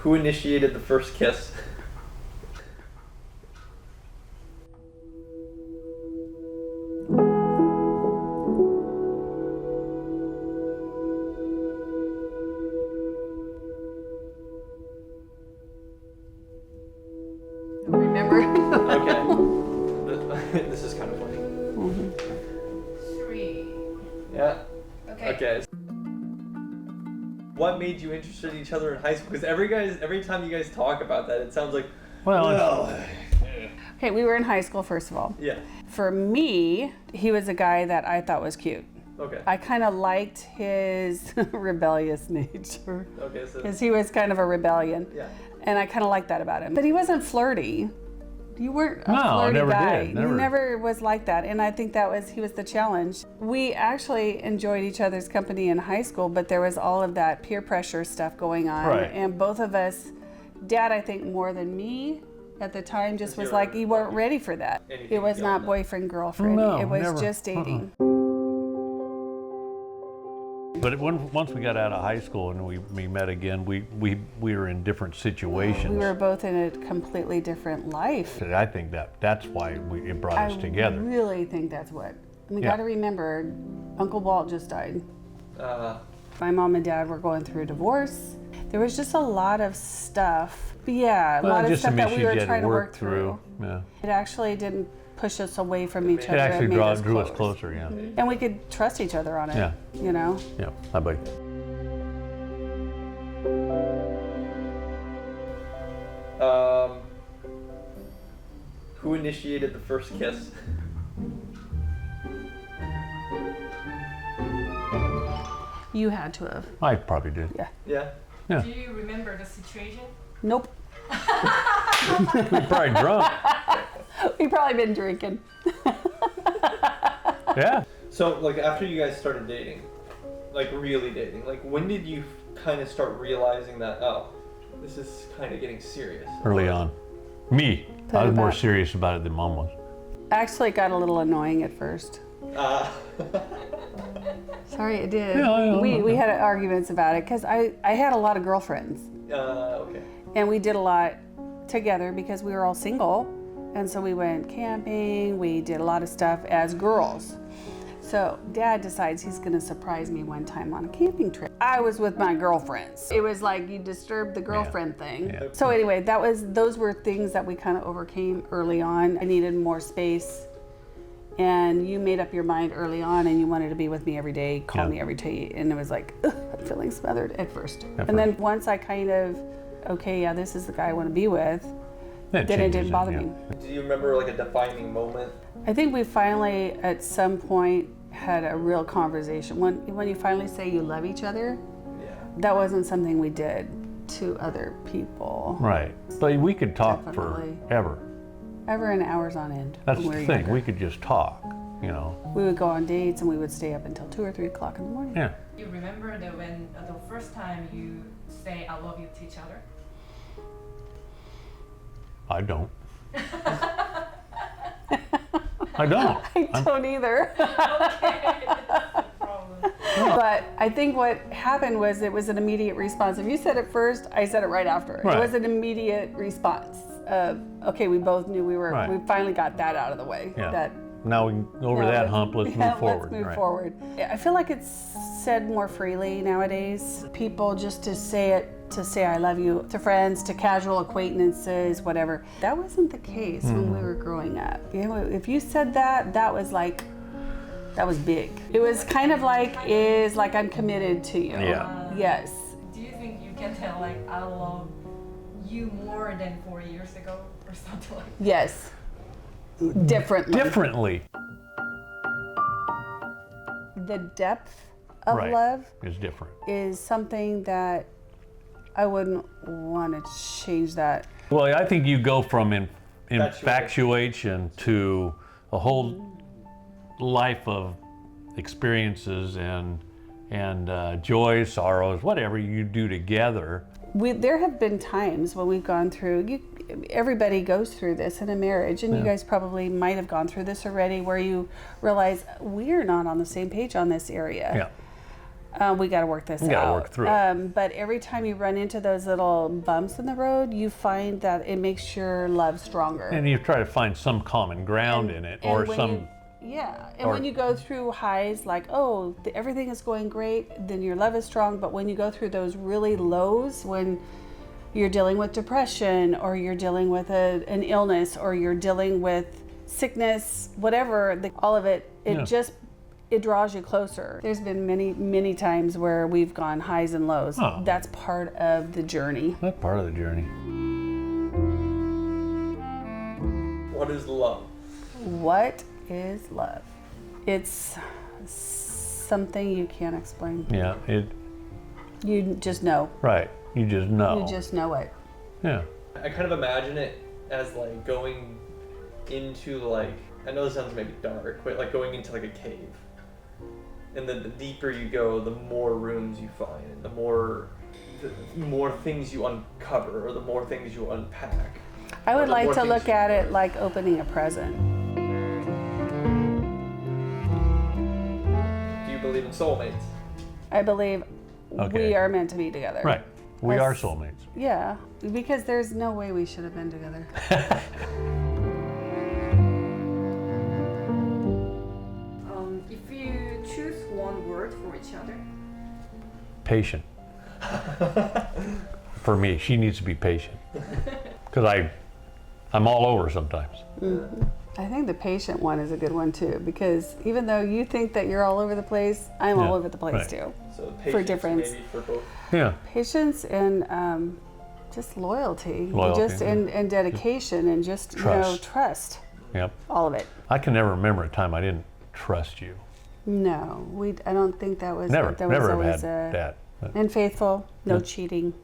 Who initiated the first kiss? Remember? Okay. This is kind of funny. Mm-hmm. 3. Yeah. Okay. Okay. What made you interested in each other in high school? Because every time you guys talk about that, it sounds like, Okay, we were in high school, first of all. yeah. For me, he was a guy that I thought was cute. Okay. I kind of liked his rebellious nature. Okay, so Because he was kind of a rebellion. yeah. And I kind of liked that about him. But he wasn't flirty. You weren't a No, I flirty never guy. did, You never. never was like that. And I think he was the challenge. We actually enjoyed each other's company in high school, but there was all of that peer pressure stuff going on. Right. And both of us, Dad, I think more than me at the time, just was You're- like, you weren't ready for that. Anything It was beyond not that. boyfriend, girlfriend. No, it was never. just dating. But once we got out of high school and we met again, we were in different situations. We were both in a completely different life. I think that's why it brought us together. I really think that's what. And we Yeah. got to remember, Uncle Walt just died. My mom and dad were going through a divorce. There was just a lot of stuff. Yeah, a lot of just stuff some that issues we were you had to trying to work through. Yeah. It actually didn't push us away from each other. It actually made drew us close. closer, yeah. And we could trust each other on it. Yeah. You know? Yeah, hi buddy. Who initiated the first kiss? You had to have. I probably did. Yeah. Yeah. Do you remember the situation? Nope. We're probably drunk. We've probably been drinking. Yeah. So, like, after you guys started dating, like, really dating, like, when did you kind of start realizing that, oh, this is kind of getting serious? Early on. Me. Put I it was more back. serious about it than Mom was. Actually, it got a little annoying at first. Sorry, it did. Yeah, I know. We had arguments about it because I had a lot of girlfriends. Okay. And we did a lot together because we were all single. And so we went camping, we did a lot of stuff as girls. So Dad decides he's gonna surprise me one time on a camping trip. I was with my girlfriends. It was like you disturbed the girlfriend thing. Yeah. So anyway, those were things that we kind of overcame early on. I needed more space. And you made up your mind early on and you wanted to be with me every day, call Yeah. me every day. And it was like, ugh, I'm feeling smothered at first. At And then once I kind of, okay, yeah, this is the guy I want to be with, then it changes didn't bother yeah. me. Do you remember, like, a defining moment? I think we finally, at some point, had a real conversation. When you finally say you love each other, Yeah. that wasn't something we did to other people. Right. But we could talk Definitely. forever. Ever in hours on end. That's when we the were thing. younger. We could just talk, you know. We would go on dates and we would stay up until 2 or 3 o'clock in the morning. Yeah. You remember when the first time you say I love you to each other? I don't. I don't. I don't either. Okay, that's the problem. But I think what happened was it was an immediate response. If you said it first, I said it right after. Right. It was an immediate response of, okay, we both knew we finally got that out of the way. Yeah. That, Now we can over now that hump. Let's move forward. Let's move right. forward. I feel like it's said more freely nowadays. People just to say I love you to friends, to casual acquaintances, whatever. That wasn't the case when we were growing up. You know, if you said that, that was big. It was kind of like I'm committed to you. Yeah. Yes. Do you think you can tell like I love you more than 4 years ago or something like that? Yes. Differently. Differently The depth of Right. love is different. is something that I wouldn't want to change that. Well, I think you go from infatuation to a whole life of experiences and joys, sorrows, whatever you do together. There have been times when we've gone through, everybody goes through this in a marriage, and you guys probably might have gone through this already, where you realize we're not on the same page on this area. Yeah. We got to work this out. We got to work through it. But every time you run into those little bumps in the road, you find that it makes your love stronger. And you try to find some common ground in it, or when some. When you go through highs like, oh, everything is going great, then your love is strong. But when you go through those really lows, when you're dealing with depression, or you're dealing with an illness, or you're dealing with sickness, whatever, all of it, it draws you closer. There's been many times where we've gone highs and lows. Oh. That's part of the journey. That's part of the journey. What is love? What is love? It's something you can't explain. Yeah, You just know. right. You just know. You just know it. Yeah. I kind of imagine it as like going into like, I know this sounds maybe dark, but like going into like a cave. And then the deeper you go, the more rooms you find, and the more things you uncover, or the more things you unpack. I would like to look at it like opening a present. Do you believe in soulmates? I believe Okay. we are meant to be together. Right. We are Us- soulmates. Yeah, because there's no way we should have been together. If you choose one word for each other, Patient. For me, she needs to be patient. Because I'm all over sometimes. I think the patient one is a good one too, because even though you think that you're all over the place, I'm all Yeah, over the place right. too. So patience difference. maybe for both. Yeah. Patience and just loyalty, Loyalty, and dedication, and just Trust. trust, Yep. all of it. I can never remember a time I didn't trust you. No, I don't think that was Never. that was Never have always had that. But and faithful, no Yeah. cheating.